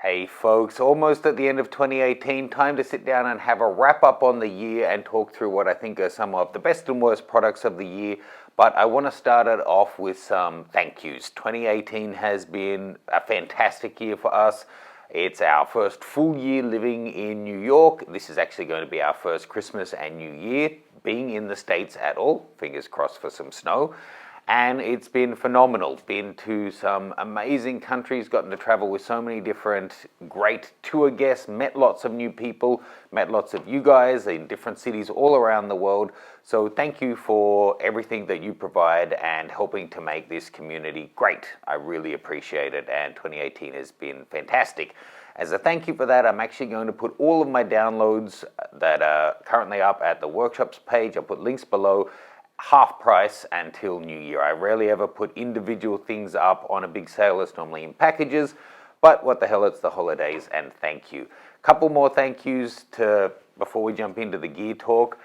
Hey folks, almost at the end of 2018, time to sit down and have a wrap up on the year and talk through what I think are some of the best and worst products of the year. But I want to start it off with some thank yous. 2018 has been a fantastic year for us. It's our first full year living in New York. This is actually going to be our first Christmas and New Year being in the States at all. Fingers crossed for some snow. And it's been phenomenal. Been to some amazing countries, gotten to travel with so many different great tour guests, met lots of new people, met lots of you guys in different cities all around the world. So thank you for everything that you provide and helping to make this community great. I really appreciate it, and 2018 has been fantastic. As a thank you for that, I'm actually going to put all of my downloads that are currently up at the workshops page. I'll put links below. Half price until New Year. I rarely ever put individual things up on a big sale. It's normally in packages, but what the hell, it's the holidays, and thank you. Couple more thank yous before we jump into the gear talk.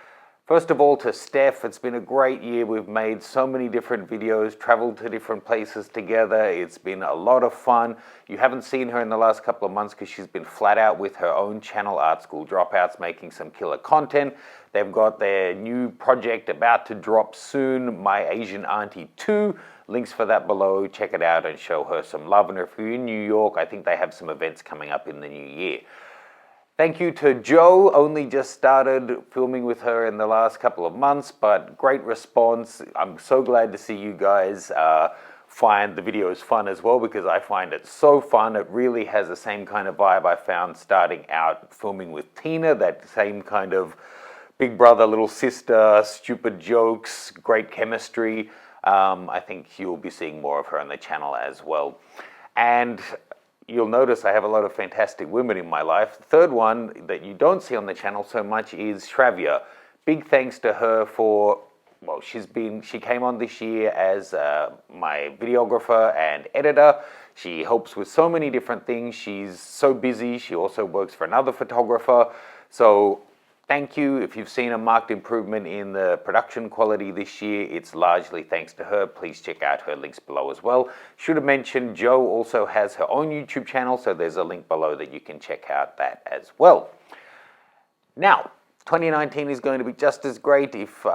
First of all, to Steph, it's been a great year. We've made so many different videos, traveled to different places together. It's been a lot of fun. You haven't seen her in the last couple of months because she's been flat out with her own channel, Art School Dropouts, making some killer content. They've got their new project about to drop soon, My Asian Auntie 2. Links for that below. Check it out and show her some love. And if you're in New York, I think they have some events coming up in the new year. Thank you to Joe. Only just started filming with her in the last couple of months, but great response. I'm so glad to see you guys find the videos fun as well, because I find it so fun. It really has the same kind of vibe I found starting out filming with Tina, that same kind of big brother, little sister, stupid jokes, great chemistry. I think you'll be seeing more of her on the channel as well. And you'll notice I have a lot of fantastic women in my life. The third one that you don't see on the channel so much is Shravya. Big thanks to her for, well, she came on this year as my videographer and editor. She helps with so many different things. She's so busy. She also works for another photographer. So thank you. If you've seen a marked improvement in the production quality this year, it's largely thanks to her. Please check out her links below as well. Should have mentioned, Joe also has her own YouTube channel, so there's a link below that you can check out that as well. Now, 2019 is going to be just as great. If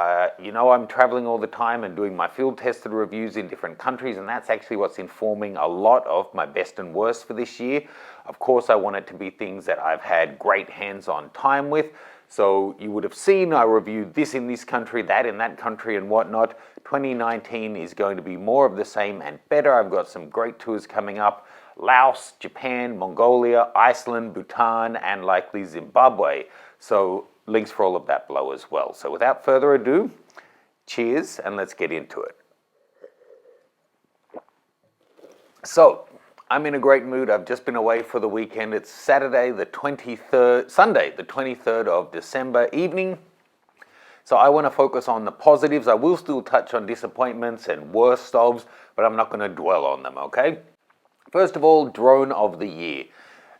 you know, I'm traveling all the time and doing my field tested reviews in different countries, and that's actually what's informing a lot of my best and worst for this year. Of course, I want it to be things that I've had great hands-on time with. So you would have seen I reviewed this in this country, that in that country, and whatnot. 2019 is going to be more of the same and better. I've got some great tours coming up. Laos, Japan, Mongolia, Iceland, Bhutan, and likely Zimbabwe. So links for all of that below as well. So without further ado, cheers, and let's get into it. So, I'm in a great mood. I've just been away for the weekend. It's Sunday, the 23rd of December evening. So I want to focus on the positives. I will still touch on disappointments and worst ofs, but I'm not going to dwell on them, okay? First of all, drone of the year.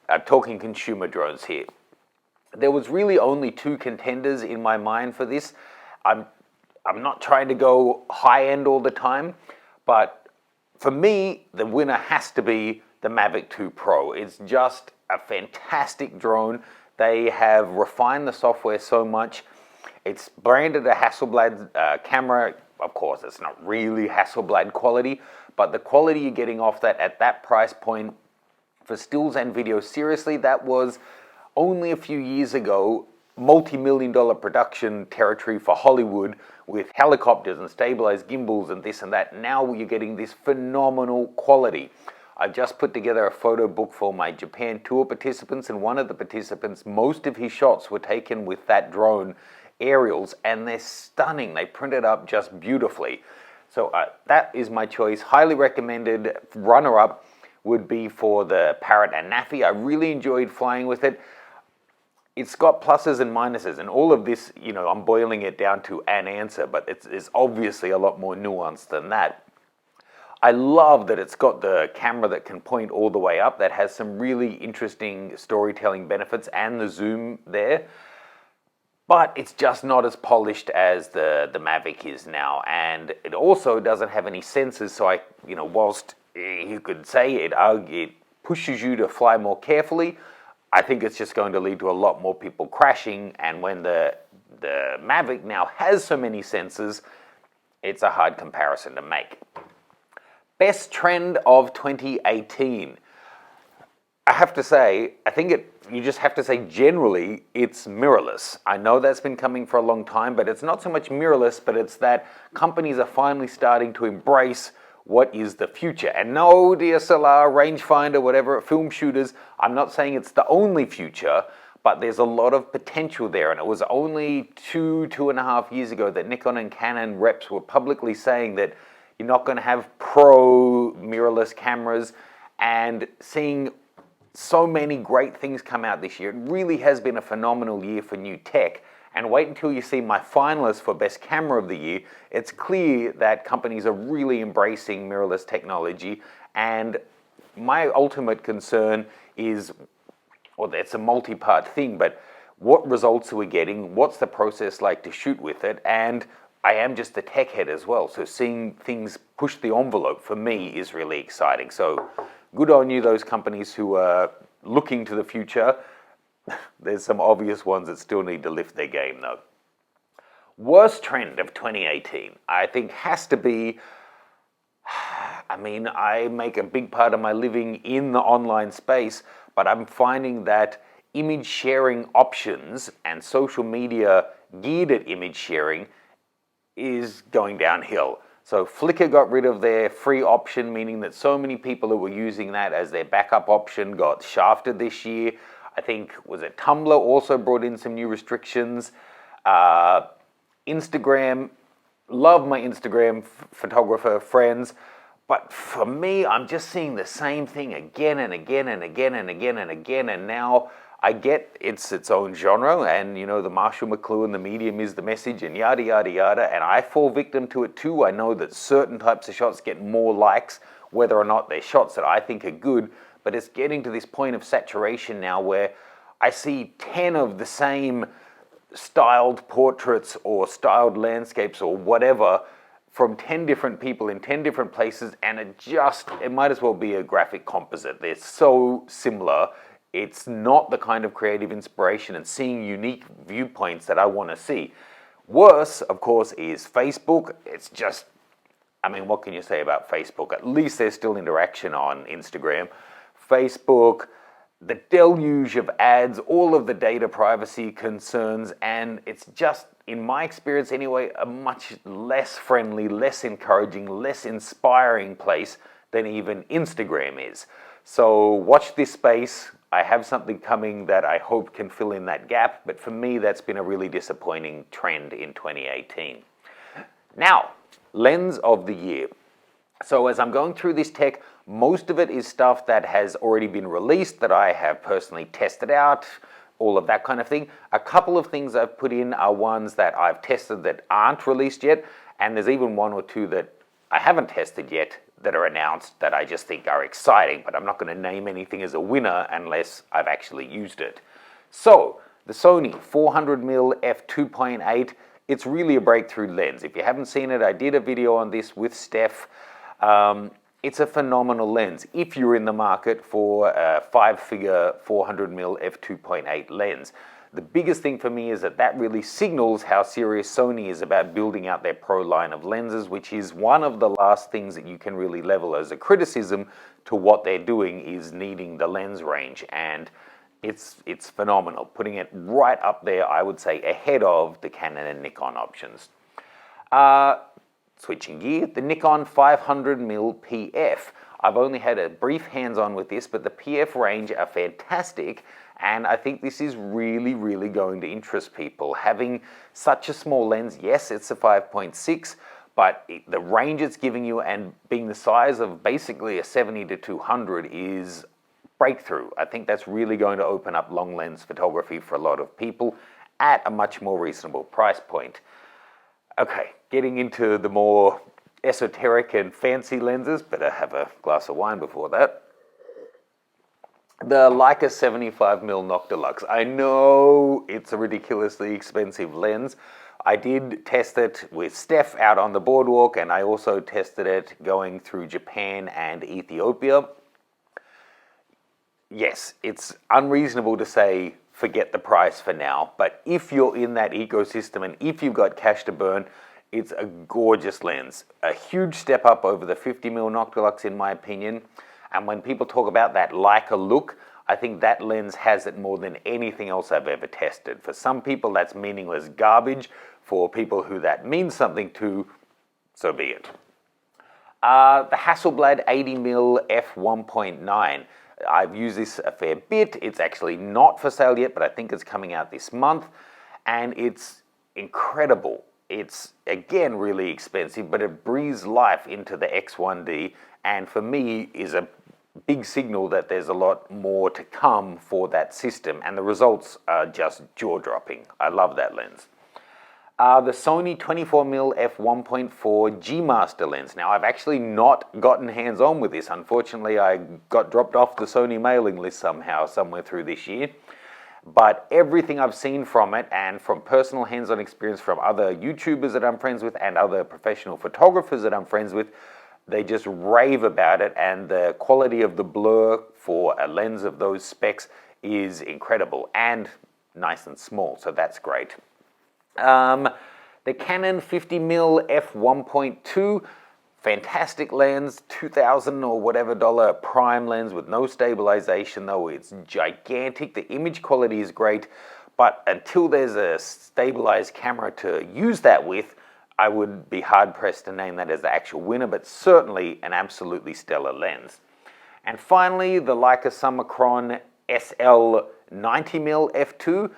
I'm talking consumer drones here. There was really only two contenders in my mind for this. I'm not trying to go high-end all the time, but for me, the winner has to be the Mavic 2 Pro. It's just a fantastic drone. They have refined the software so much. It's branded a Hasselblad camera. Of course, it's not really Hasselblad quality, but the quality you're getting off that at that price point for stills and video, seriously, that was only a few years ago multi-million-dollar production territory for Hollywood with helicopters and stabilized gimbals and this and that. Now you're getting this phenomenal quality. I just put together a photo book for my Japan tour participants, and one of the participants, most of his shots were taken with that drone aerials, and they're stunning. They print it up just beautifully. So that is my choice. Highly recommended. Runner-up would be for the Parrot and Naffy. I really enjoyed flying with it. It's got pluses and minuses, and all of this, you know, I'm boiling it down to an answer, but it's obviously a lot more nuanced than that. I love that it's got the camera that can point all the way up, that has some really interesting storytelling benefits, and the zoom there. But it's just not as polished as the Mavic is now, and it also doesn't have any sensors, so whilst you could say it pushes you to fly more carefully, I think it's just going to lead to a lot more people crashing. And when the Mavic now has so many sensors, it's a hard comparison to make. Best trend of 2018. I have to say, I think you just have to say generally, it's mirrorless. I know that's been coming for a long time, but it's not so much mirrorless, but it's that companies are finally starting to embrace what is the future. And no, DSLR, rangefinder, whatever, film shooters, I'm not saying it's the only future, but there's a lot of potential there. And it was only 2.5 years ago that Nikon and Canon reps were publicly saying that you're not going to have pro mirrorless cameras, and seeing so many great things come out this year. It really has been a phenomenal year for new tech. And wait until you see my finalists for Best Camera of the Year. It's clear that companies are really embracing mirrorless technology. And my ultimate concern is, well, it's a multi-part thing, but what results are we getting? What's the process like to shoot with it? And I am just a tech head as well, so seeing things push the envelope for me is really exciting. So good on you, those companies who are looking to the future. There's some obvious ones that still need to lift their game though. Worst trend of 2018, I think has to be, I make a big part of my living in the online space, but I'm finding that image sharing options and social media geared at image sharing is going downhill. So Flickr got rid of their free option, meaning that so many people who were using that as their backup option got shafted this year. I think, was it Tumblr also brought in some new restrictions. Instagram, love my Instagram photographer friends, but for me, I'm just seeing the same thing again and again and again and again and again, and now I get it's its own genre, and the Marshall McLuhan, the medium is the message, and yada yada yada, and I fall victim to it too. I know that certain types of shots get more likes, whether or not they're shots that I think are good, but it's getting to this point of saturation now where I see 10 of the same styled portraits or styled landscapes or whatever from 10 different people in 10 different places, and it might as well be a graphic composite. They're so similar. It's not the kind of creative inspiration and seeing unique viewpoints that I want to see. Worse, of course, is Facebook. It's just, what can you say about Facebook? At least there's still interaction on Instagram. Facebook, the deluge of ads, all of the data privacy concerns, and it's just, in my experience anyway, a much less friendly, less encouraging, less inspiring place than even Instagram is. So watch this space. I have something coming that I hope can fill in that gap, but for me, that's been a really disappointing trend in 2018. Now, lens of the year. So as I'm going through this tech, most of it is stuff that has already been released, that I have personally tested out, all of that kind of thing. A couple of things I've put in are ones that I've tested that aren't released yet, and there's even one or two that I haven't tested yet that are announced that I just think are exciting, but I'm not going to name anything as a winner unless I've actually used it. So, the Sony 400mm f2.8, it's really a breakthrough lens. If you haven't seen it, I did a video on this with Steph. It's a phenomenal lens if you're in the market for a 5-figure 400mm f2.8 lens. The biggest thing for me is that really signals how serious Sony is about building out their pro line of lenses, which is one of the last things that you can really level as a criticism to what they're doing is needing the lens range. And it's phenomenal, putting it right up there, I would say, ahead of the Canon and Nikon options. Switching gear, the Nikon 500mm PF. I've only had a brief hands-on with this, but the PF range are fantastic, and I think this is really, really going to interest people. Having such a small lens, yes, it's a 5.6, but the range it's giving you and being the size of basically a 70-200 is breakthrough. I think that's really going to open up long lens photography for a lot of people at a much more reasonable price point. Okay, getting into the more esoteric and fancy lenses, better have a glass of wine before that. The Leica 75mm Noctilux. I know it's a ridiculously expensive lens. I did test it with Steph out on the boardwalk, and I also tested it going through Japan and Ethiopia. yes, it's unreasonable to say forget the price for now, but if you're in that ecosystem and if you've got cash to burn, it's a gorgeous lens. A huge step up over the 50mm Noctilux in my opinion. And when people talk about that Leica look, I think that lens has it more than anything else I've ever tested. For some people that's meaningless garbage. For people who that means something to, so be it. The Hasselblad 80mm f1.9. I've used this a fair bit. It's actually not for sale yet, but I think it's coming out this month. And it's incredible. It's, again, really expensive, but it breathes life into the X1D. And for me, is a big signal that there's a lot more to come for that system. And the results are just jaw-dropping. I love that lens. The Sony 24mm f1.4 G Master lens. Now, I've actually not gotten hands-on with this. Unfortunately, I got dropped off the Sony mailing list somehow, somewhere through this year. But everything I've seen from it, and from personal hands-on experience from other YouTubers that I'm friends with and other professional photographers that I'm friends with, they just rave about it, and the quality of the blur for a lens of those specs is incredible and nice and small, so that's great. The Canon 50mm f1.2, fantastic lens, $2,000 or whatever dollar prime lens with no stabilization though. It's gigantic. The image quality is great, but until there's a stabilized camera to use that with, I would be hard pressed to name that as the actual winner, but certainly an absolutely stellar lens. And finally, the Leica Summicron SL 90mm f2.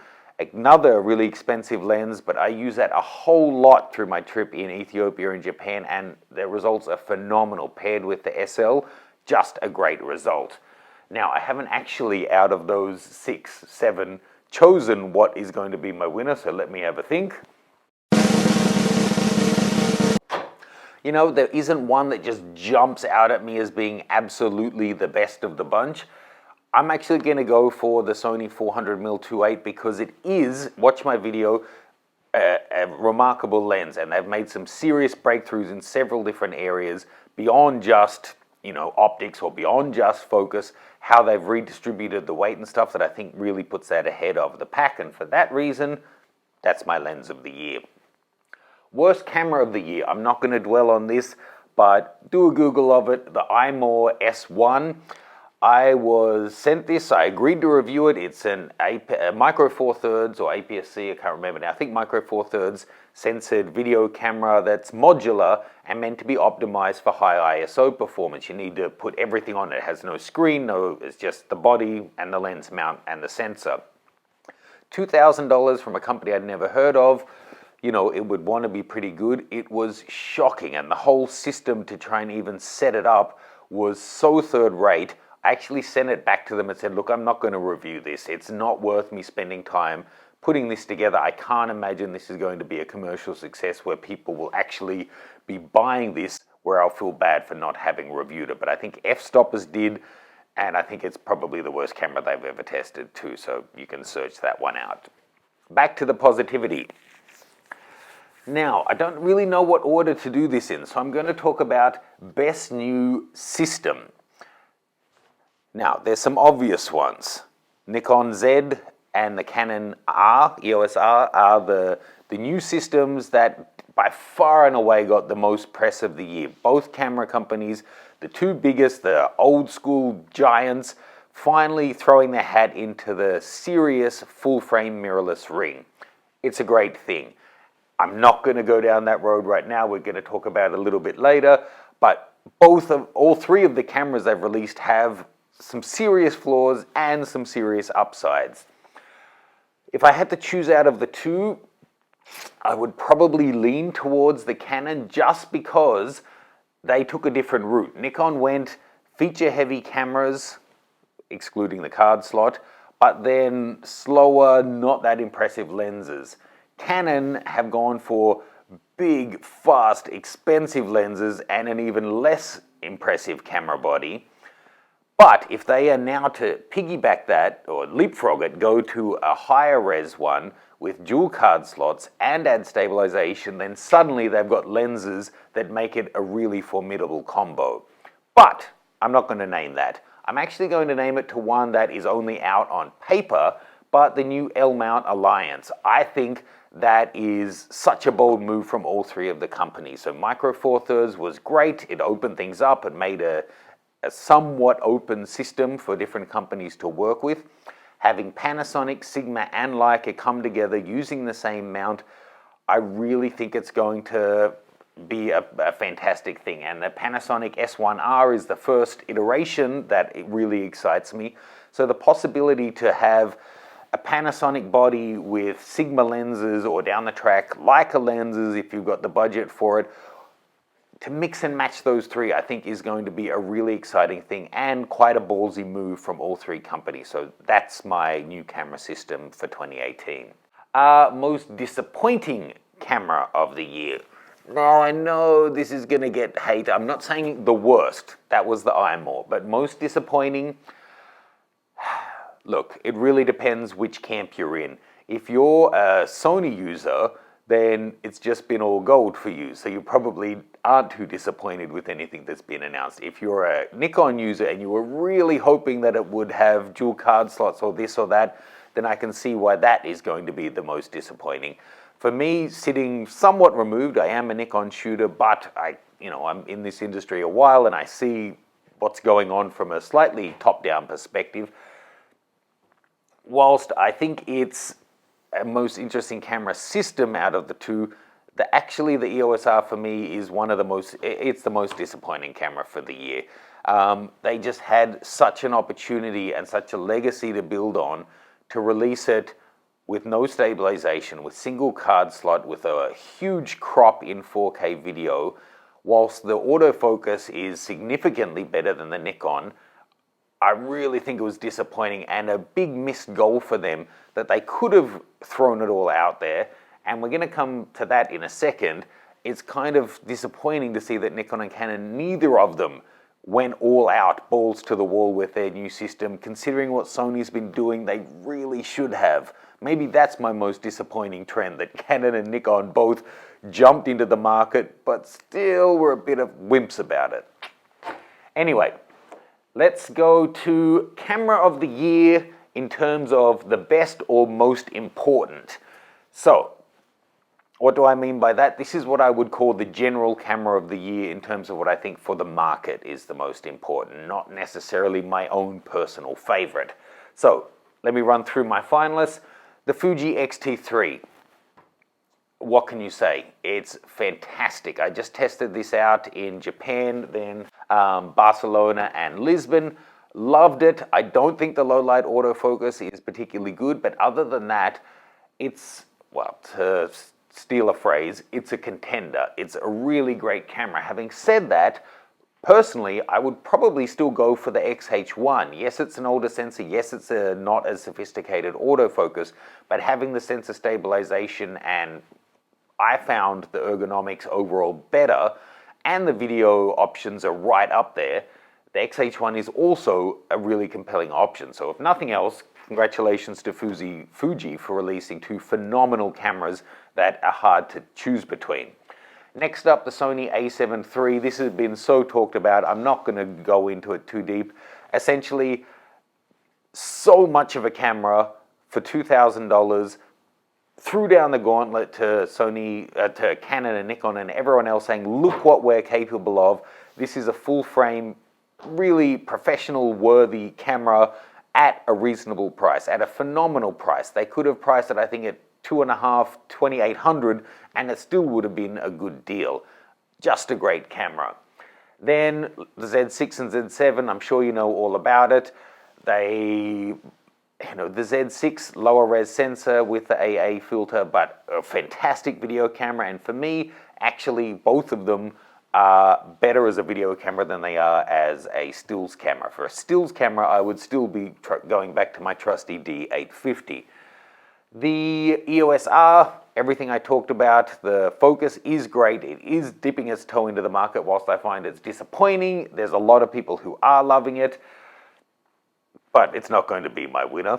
Another really expensive lens, but I use that a whole lot through my trip in Ethiopia and Japan, and the results are phenomenal. Paired with the SL, just a great result. Now, I haven't actually, out of those 6, 7, chosen what is going to be my winner, so let me have a think. You know, there isn't one that just jumps out at me as being absolutely the best of the bunch. I'm actually going to go for the Sony 400mm 2.8 because it is, watch my video, a remarkable lens, and they've made some serious breakthroughs in several different areas beyond just, you know, optics or beyond just focus, how they've redistributed the weight and stuff that I think really puts that ahead of the pack, and for that reason, that's my lens of the year. Worst camera of the year, I'm not going to dwell on this, but do a Google of it, the iMore S1. I was sent this, I agreed to review it. It's a Micro Four Thirds or APS-C, I can't remember now. I think Micro Four Thirds censored video camera that's modular and meant to be optimized for high ISO performance. You need to put everything on it. It has no screen, it's just the body and the lens mount and the sensor. $2,000 from a company I'd never heard of. You know, it would want to be pretty good. It was shocking, and the whole system to try and even set it up was so third rate. I actually sent it back to them and said, look, I'm not going to review this. It's not worth me spending time putting this together. I can't imagine this is going to be a commercial success where people will actually be buying this, where I'll feel bad for not having reviewed it. But I think F-Stoppers did, and I think it's probably the worst camera they've ever tested too, so you can search that one out. Back to the positivity. Now, I don't really know what order to do this in, so I'm going to talk about best new system. Now, there's some obvious ones. Nikon Z and the Canon R, EOS R, are the new systems that by far and away got the most press of the year. Both camera companies, the two biggest, the old school giants, finally throwing their hat into the serious full-frame mirrorless ring. It's a great thing. I'm not going to go down that road right now. We're going to talk about it a little bit later, but all three of the cameras they've released have some serious flaws and some serious upsides. If I had to choose out of the two, I would probably lean towards the Canon just because they took a different route. Nikon went feature-heavy cameras, excluding the card slot, but then slower, not that impressive lenses. Canon have gone for big, fast, expensive lenses and an even less impressive camera body. But if they are now to piggyback that, or leapfrog it, go to a higher res one with dual card slots and add stabilization, then suddenly they've got lenses that make it a really formidable combo. But I'm not going to name that. I'm actually going to name it to one that is only out on paper, but the new L-mount Alliance. I think that is such a bold move from all three of the companies. So Micro Four Thirds was great. It opened things up. It made a somewhat open system for different companies to work with. Having Panasonic, Sigma, and Leica come together using the same mount, I really think it's going to be a fantastic thing. And the Panasonic S1R is the first iteration that it really excites me. So the possibility to have a Panasonic body with Sigma lenses, or down the track Leica lenses if you've got the budget for it, to mix and match those three, I think is going to be a really exciting thing and quite a ballsy move from all three companies. So that's my new camera system for 2018. Most disappointing camera of the year. Now, I know this is going to get hate. I'm not saying the worst. That was the iMore. But most disappointing, look, it really depends which camp you're in. If you're a Sony user, then it's just been all gold for you. So you probably aren't too disappointed with anything that's been announced. If you're a Nikon user and you were really hoping that it would have dual card slots or this or that, then I can see why that is going to be the most disappointing. For me, sitting somewhat removed, I am a Nikon shooter, but I'm in this industry a while and I see what's going on from a slightly top-down perspective. Whilst I think it's a most interesting camera system out of the two, the EOS R for me is it's the most disappointing camera for the year. They just had such an opportunity and such a legacy to build on to release it with no stabilization, with single card slot, with a huge crop in 4K video, whilst the autofocus is significantly better than the Nikon. I really think it was disappointing and a big missed goal for them that they could have thrown it all out there. And we're going to come to that in a second. It's kind of disappointing to see that Nikon and Canon, neither of them went all out, balls to the wall with their new system. Considering what Sony's been doing, they really should have. Maybe that's my most disappointing trend, that Canon and Nikon both jumped into the market, but still were a bit of wimps about it. Anyway, let's go to camera of the year in terms of the best or most important. So, what do I mean by that? This is what I would call the general camera of the year in terms of what I think for the market is the most important, not necessarily my own personal favorite. So, let me run through my finalists. The Fuji X-T3. What can you say? It's fantastic. I just tested this out in Japan, then Barcelona and Lisbon. Loved it. I don't think the low light autofocus is particularly good, but other than that, it's, well, to steal a phrase, it's a contender. It's a really great camera. Having said that, personally, I would probably still go for the XH1. Yes, it's an older sensor. Yes, it's a not as sophisticated autofocus, but having the sensor stabilization, and I found the ergonomics overall better, and the video options are right up there. The XH1 is also a really compelling option. So if nothing else, congratulations to Fuji for releasing two phenomenal cameras that are hard to choose between. Next up, the Sony a7 III. This has been so talked about. I'm not going to go into it too deep. Essentially, so much of a camera for $2,000, threw down the gauntlet to to Canon and Nikon and everyone else, saying, look what we're capable of. This is a full frame, really professional worthy camera at a reasonable price, at a phenomenal price. They could have priced it, I think, at $2,800, and it still would have been a good deal. Just a great camera. Then the Z6 and Z7, I'm sure you know all about it. The Z6 lower res sensor with the AA filter, but a fantastic video camera. And for me, actually, both of them are better as a video camera than they are as a stills camera. For a stills camera, I would still be going back to my trusty D850. The EOS R, everything I talked about, the focus is great. It is dipping its toe into the market, whilst I find it's disappointing. There's a lot of people who are loving it, but it's not going to be my winner.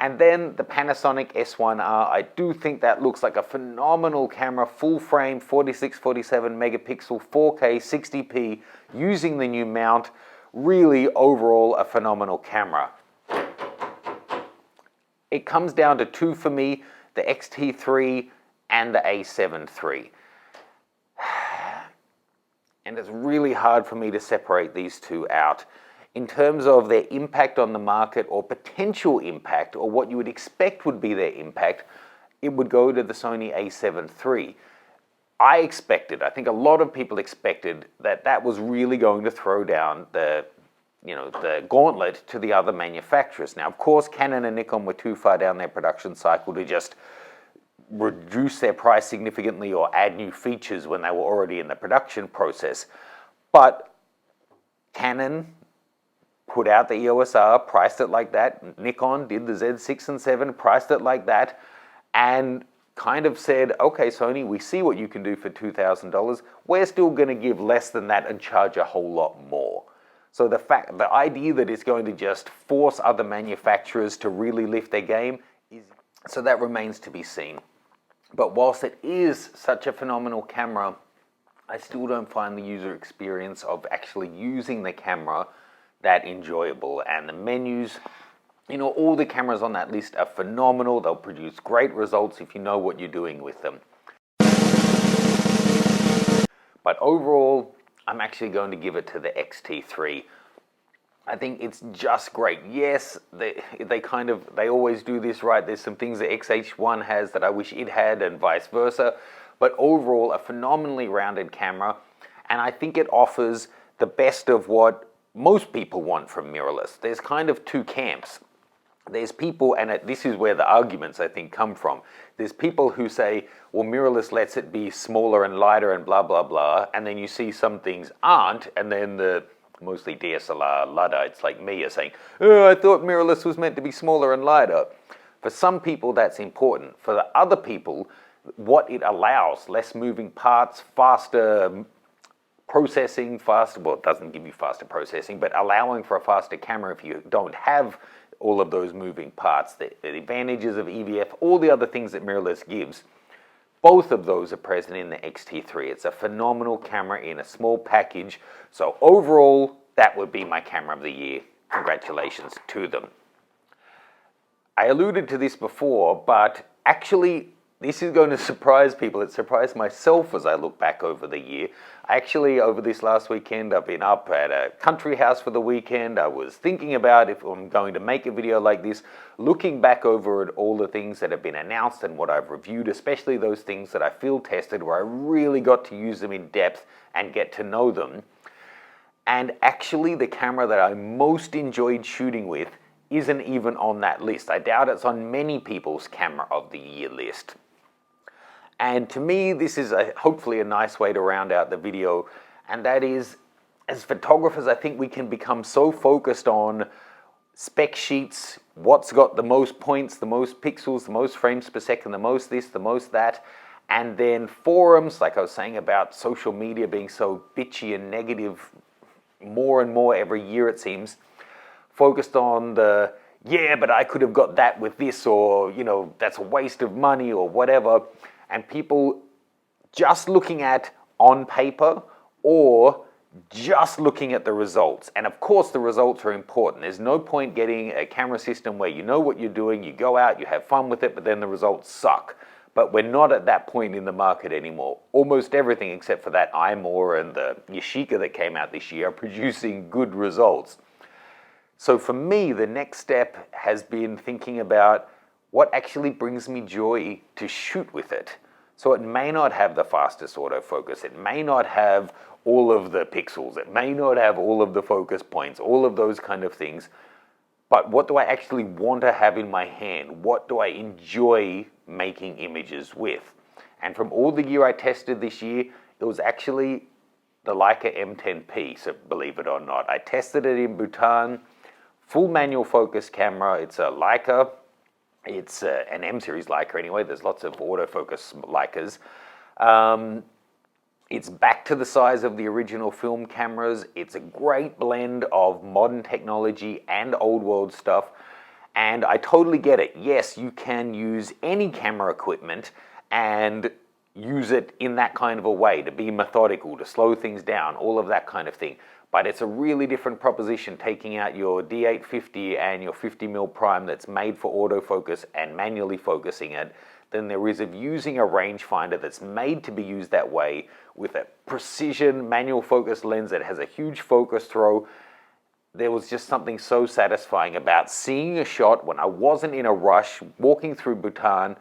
And then the Panasonic S1R, I do think that looks like a phenomenal camera, full frame, 46, 47 megapixel, 4K, 60p, using the new mount really overall a phenomenal camera. It comes down to two for me, the X-T3 and the A7 III. And it's really hard for me to separate these two out. In terms of their impact on the market or potential impact, or what you would expect would be their impact, it would go to the Sony A7 III. I think a lot of people expected that that was really going to throw down the gauntlet to the other manufacturers. Now, of course, Canon and Nikon were too far down their production cycle to just reduce their price significantly or add new features when they were already in the production process. But Canon put out the EOS R, priced it like that. Nikon did the Z6 and 7, priced it like that, and kind of said, okay, Sony, we see what you can do for $2,000. We're still going to give less than that and charge a whole lot more. So the idea that it's going to just force other manufacturers to really lift their game, so that remains to be seen. But whilst it is such a phenomenal camera, I still don't find the user experience of actually using the camera that enjoyable. And the menus, all the cameras on that list are phenomenal. They'll produce great results if you know what you're doing with them. But overall, I'm actually going to give it to the X-T3. I think it's just great. Yes, they always do this right. There's some things that X-H1 has that I wish it had, and vice versa. But overall, a phenomenally rounded camera. And I think it offers the best of what most people want from mirrorless. There's kind of two camps. There's people, and this is where the arguments I think come from. There's people who say, well, mirrorless lets it be smaller and lighter and blah, blah, blah. And then you see some things aren't, and then the mostly DSLR Luddites like me are saying, oh, I thought mirrorless was meant to be smaller and lighter. For some people, that's important. For the other people, what it allows, less moving parts, faster processing, well, it doesn't give you faster processing, but allowing for a faster camera if you don't have all of those moving parts, the advantages of EVF, all the other things that mirrorless gives, both of those are present in the X-T3. It's a phenomenal camera in a small package. So overall, that would be my camera of the year. Congratulations to them. I alluded to this before, but actually, this is going to surprise people. It surprised myself as I look back over the year. Actually, over this last weekend, I've been up at a country house for the weekend. I was thinking about if I'm going to make a video like this, looking back over at all the things that have been announced and what I've reviewed, especially those things that I field tested where I really got to use them in depth and get to know them. And actually, the camera that I most enjoyed shooting with isn't even on that list. I doubt it's on many people's camera of the year list. And to me, this is hopefully a nice way to round out the video. And that is, as photographers, I think we can become so focused on spec sheets, what's got the most points, the most pixels, the most frames per second, the most this, the most that. And then forums, like I was saying about social media being so bitchy and negative more and more every year, it seems, focused on the, yeah, but I could have got that with this, or, that's a waste of money or whatever. And people just looking at on paper or just looking at the results. And of course the results are important. There's no point getting a camera system where you know what you're doing, you go out, you have fun with it, but then the results suck. But we're not at that point in the market anymore. Almost everything except for that iMore and the Yashica that came out this year are producing good results. So for me, the next step has been thinking about what actually brings me joy to shoot with it. So it may not have the fastest autofocus, it may not have all of the pixels, it may not have all of the focus points, all of those kind of things, but what do I actually want to have in my hand? What do I enjoy making images with? And from all the gear I tested this year, it was actually the Leica M10P, so believe it or not. I tested it in Bhutan, full manual focus camera. It's a Leica. It's an M-series Leica anyway. There's lots of autofocus Leicas. It's back to the size of the original film cameras. It's a great blend of modern technology and old world stuff. And I totally get it. Yes, you can use any camera equipment and use it in that kind of a way, to be methodical, to slow things down, all of that kind of thing. But it's a really different proposition taking out your D850 and your 50mm prime that's made for autofocus and manually focusing it than there is of using a rangefinder that's made to be used that way with a precision manual focus lens that has a huge focus throw. There was just something so satisfying about seeing a shot when I wasn't in a rush, walking through Bhutan,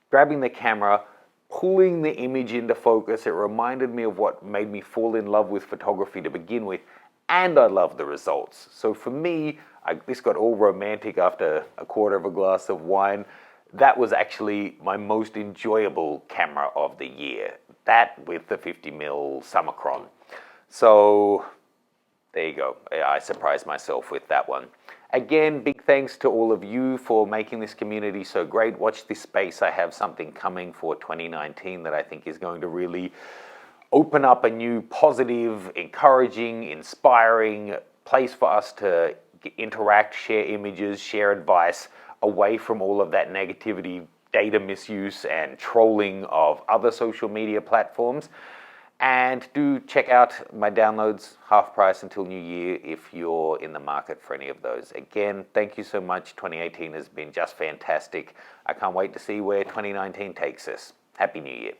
grabbing the camera, pulling the image into focus. It reminded me of what made me fall in love with photography to begin with, and I love the results. So for me, this got all romantic after a quarter of a glass of wine. That was actually my most enjoyable camera of the year. That with the 50mm Summicron. So there you go. I surprised myself with that one. Again, big thanks to all of you for making this community so great. Watch this space. I have something coming for 2019 that I think is going to really open up a new positive, encouraging, inspiring place for us to interact, share images, share advice, away from all of that negativity, data misuse, and trolling of other social media platforms. And do check out my downloads, half price until New Year, if you're in the market for any of those. Again, thank you so much. 2018 has been just fantastic. I can't wait to see where 2019 takes us. Happy New Year.